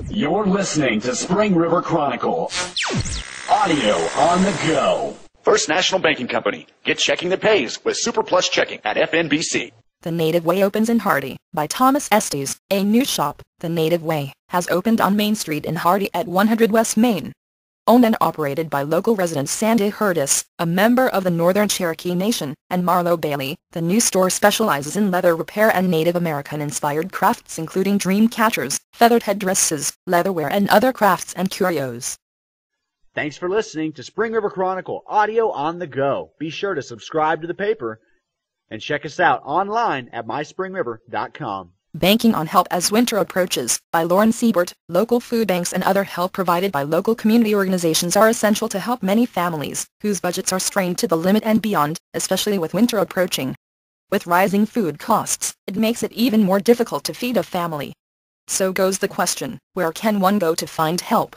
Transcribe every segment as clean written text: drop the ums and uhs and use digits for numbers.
You're listening to Spring River Chronicle. Audio on the go. First National Banking Company. Get checking that pays with Super Plus Checking at FNBC. The Native Way opens in Hardy, by Thomas Estes. A new shop, The Native Way, has opened on Main Street in Hardy at 100 West Main. Owned and operated by local resident Sandy Hurtis, a member of the Northern Cherokee Nation, and Marlo Bailey, the new store specializes in leather repair and Native American-inspired crafts including dream catchers, feathered headdresses, leatherware and other crafts and curios. Thanks for listening to Spring River Chronicle, audio on the go. Be sure to subscribe to the paper and check us out online at myspringriver.com. Banking on Help as Winter Approaches, by Lauren Siebert. Local food banks and other help provided by local community organizations are essential to help many families whose budgets are strained to the limit and beyond, especially with winter approaching. With rising food costs, it makes it even more difficult to feed a family. So goes the question, where can one go to find help?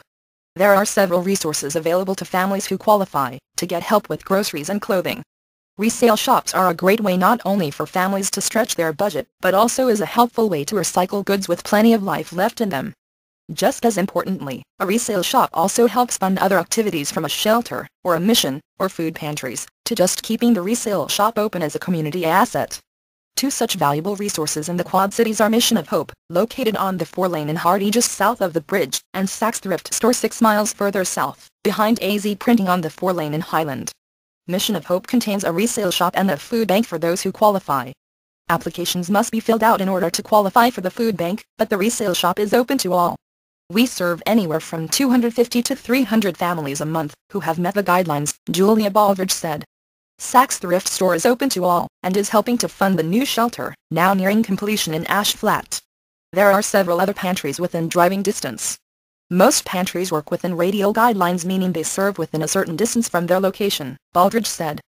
There are several resources available to families who qualify to get help with groceries and clothing. Resale shops are a great way not only for families to stretch their budget, but also is a helpful way to recycle goods with plenty of life left in them. Just as importantly, a resale shop also helps fund other activities from a shelter, or a mission, or food pantries, to just keeping the resale shop open as a community asset. Two such valuable resources in the Quad Cities are Mission of Hope, located on the 4-lane in Hardy just south of the bridge, and Saks Thrift Store 6 miles further south, behind AZ Printing on the 4-lane in Highland. Mission of Hope contains a resale shop and a food bank for those who qualify. Applications must be filled out in order to qualify for the food bank, but the resale shop is open to all. We serve anywhere from 250 to 300 families a month who have met the guidelines, Julia Baldridge said. Saks Thrift Store is open to all, and is helping to fund the new shelter, now nearing completion in Ash Flat. There are several other pantries within driving distance. Most pantries work within radial guidelines, meaning they serve within a certain distance from their location, Baldridge said.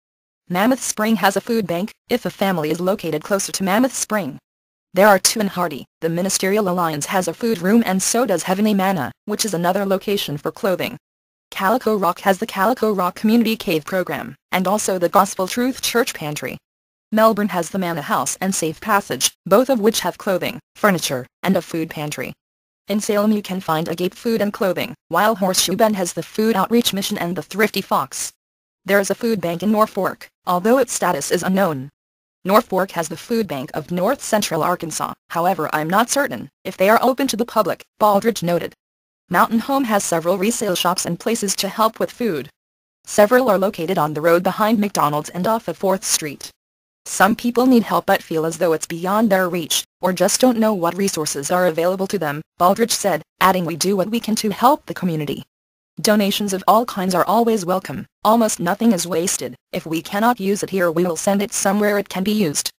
Mammoth Spring has a food bank, if a family is located closer to Mammoth Spring. There are 2 in Hardy. The Ministerial Alliance has a food room, and so does Heavenly Manna, which is another location for clothing. Calico Rock has the Calico Rock Community Cave program, and also the Gospel Truth Church Pantry. Melbourne has the Manna House and Safe Passage, both of which have clothing, furniture, and a food pantry. In Salem you can find Agape Food and Clothing, while Horseshoe Bend has the Food Outreach Mission and the Thrifty Fox. There is a food bank in Norfolk, although its status is unknown. Norfolk has the Food Bank of North Central Arkansas, however I'm not certain if they are open to the public, Baldridge noted. Mountain Home has several resale shops and places to help with food. Several are located on the road behind McDonald's and off of 4th Street. Some people need help but feel as though it's beyond their reach, or just don't know what resources are available to them, Baldridge said, adding we do what we can to help the community. Donations of all kinds are always welcome, almost nothing is wasted. If we cannot use it here we will send it somewhere it can be used.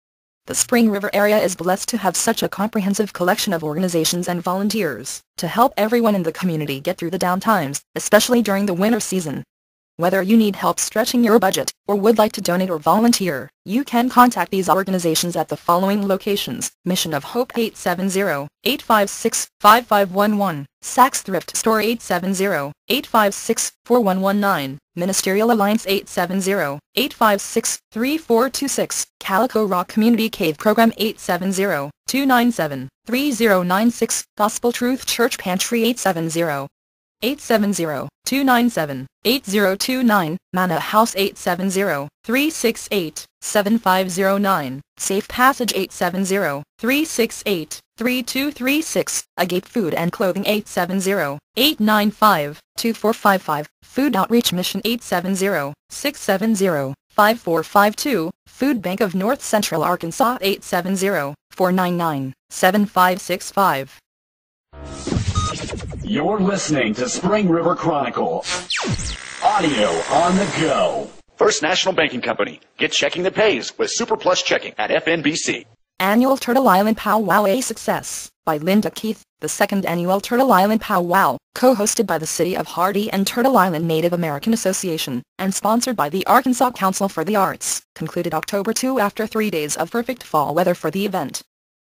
The Spring River area is blessed to have such a comprehensive collection of organizations and volunteers to help everyone in the community get through the down times, especially during the winter season. Whether you need help stretching your budget, or would like to donate or volunteer, you can contact these organizations at the following locations: Mission of Hope 870-856-5511, Saks Thrift Store 870-856-4119, Ministerial Alliance 870-856-3426, Calico Rock Community Cave Program 870-297-3096, Gospel Truth Church Pantry 870-297-8029, Manna House 870-368-7509, Safe Passage 870-368-3236, Agape Food and Clothing 870-895-2455, Food Outreach Mission 870-670-5452, Food Bank of North Central Arkansas 870-499-7565. You're listening to Spring River Chronicle. Audio on the go. First National Banking Company. Get checking that pays with Super Plus Checking at FNBC. Annual Turtle Island Pow Wow a Success, by Linda Keith. The second annual Turtle Island Pow Wow, co-hosted by the City of Hardy and Turtle Island Native American Association, and sponsored by the Arkansas Council for the Arts, concluded October 2 after 3 days of perfect fall weather for the event.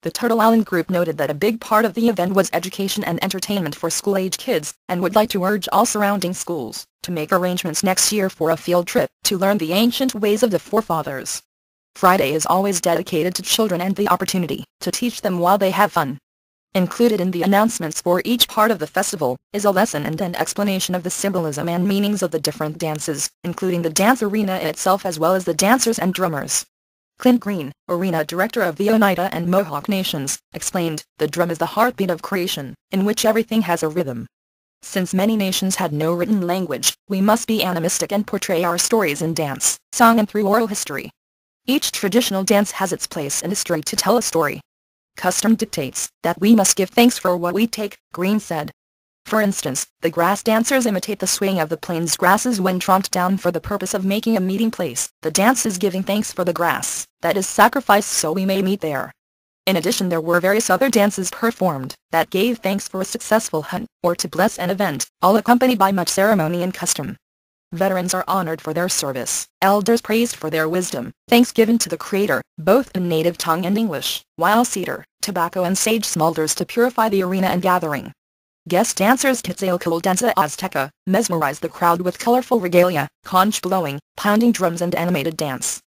The Turtle Island group noted that a big part of the event was education and entertainment for school-age kids, and would like to urge all surrounding schools to make arrangements next year for a field trip to learn the ancient ways of the forefathers. Friday is always dedicated to children and the opportunity to teach them while they have fun. Included in the announcements for each part of the festival is a lesson and an explanation of the symbolism and meanings of the different dances, including the dance arena itself as well as the dancers and drummers. Clint Green, arena director of the Oneida and Mohawk Nations, explained, "The drum is the heartbeat of creation, in which everything has a rhythm. Since many nations had no written language, we must be animistic and portray our stories in dance, song and through oral history. Each traditional dance has its place in history to tell a story. Custom dictates that we must give thanks for what we take," Green said. For instance, the grass dancers imitate the swaying of the plains grasses when tromped down for the purpose of making a meeting place. The dance is giving thanks for the grass that is sacrificed so we may meet there. In addition, there were various other dances performed that gave thanks for a successful hunt or to bless an event, all accompanied by much ceremony and custom. Veterans are honored for their service, elders praised for their wisdom, thanks given to the Creator, both in native tongue and English, while cedar, tobacco and sage smolders to purify the arena and gathering. Guest dancers Quetzalcoatl Danza Azteca mesmerized the crowd with colorful regalia, conch blowing, pounding drums and animated dance.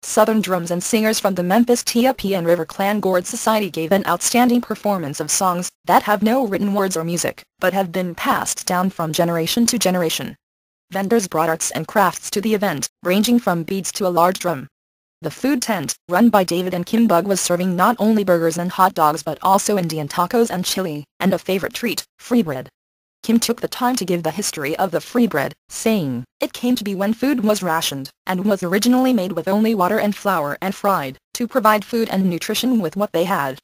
Southern drums and singers from the Memphis Teepees and River Clan Gourd Society gave an outstanding performance of songs that have no written words or music, but have been passed down from generation to generation. Vendors brought arts and crafts to the event, ranging from beads to a large drum. The food tent, run by David and Kim Bug, was serving not only burgers and hot dogs but also Indian tacos and chili, and a favorite treat, free bread. Kim took the time to give the history of the free bread, saying, "It came to be when food was rationed, and was originally made with only water and flour and fried, to provide food and nutrition with what they had."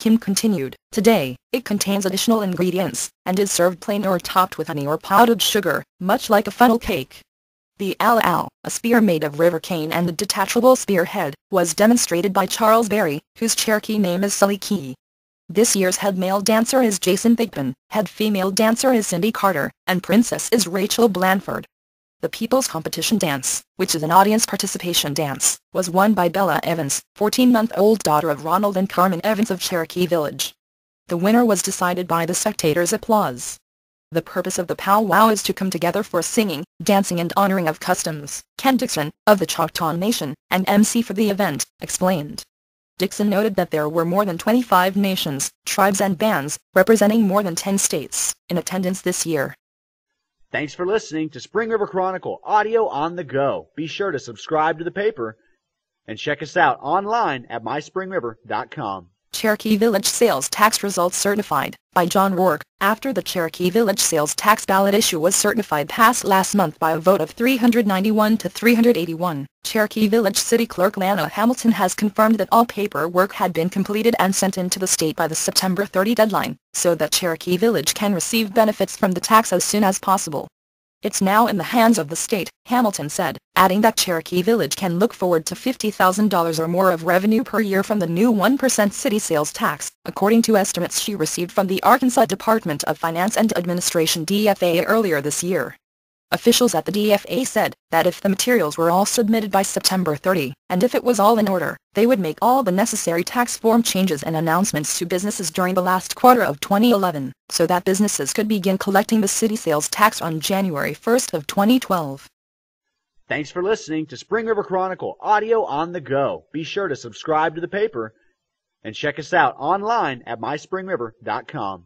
Kim continued, "Today, it contains additional ingredients, and is served plain or topped with honey or powdered sugar, much like a funnel cake." The Al, a spear made of river cane and a detachable spearhead, was demonstrated by Charles Berry, whose Cherokee name is Sully Key. This year's head male dancer is Jason Thigpen, head female dancer is Cindy Carter, and princess is Rachel Blanford. The People's Competition Dance, which is an audience participation dance, was won by Bella Evans, 14-month-old daughter of Ronald and Carmen Evans of Cherokee Village. The winner was decided by the spectators' applause. The purpose of the powwow is to come together for singing, dancing and honoring of customs, Ken Dixon, of the Choctaw Nation, and MC for the event, explained. Dixon noted that there were more than 25 nations, tribes and bands, representing more than 10 states, in attendance this year. Thanks for listening to Spring River Chronicle Audio on the Go. Be sure to subscribe to the paper and check us out online at myspringriver.com. Cherokee Village Sales Tax Results Certified, by John Rourke. After the Cherokee Village Sales Tax ballot issue was certified passed last month by a vote of 391 to 381, Cherokee Village City Clerk Lana Hamilton has confirmed that all paperwork had been completed and sent in to the state by the September 30 deadline, so that Cherokee Village can receive benefits from the tax as soon as possible. "It's now in the hands of the state," Hamilton said, adding that Cherokee Village can look forward to $50,000 or more of revenue per year from the new 1% city sales tax, according to estimates she received from the Arkansas Department of Finance and Administration (DFA) earlier this year. Officials at the DFA said that if the materials were all submitted by September 30, and if it was all in order, they would make all the necessary tax form changes and announcements to businesses during the last quarter of 2011, so that businesses could begin collecting the city sales tax on January 1st of 2012. Thanks for listening to Spring River Chronicle Audio on the Go. Be sure to subscribe to the paper and check us out online at myspringriver.com.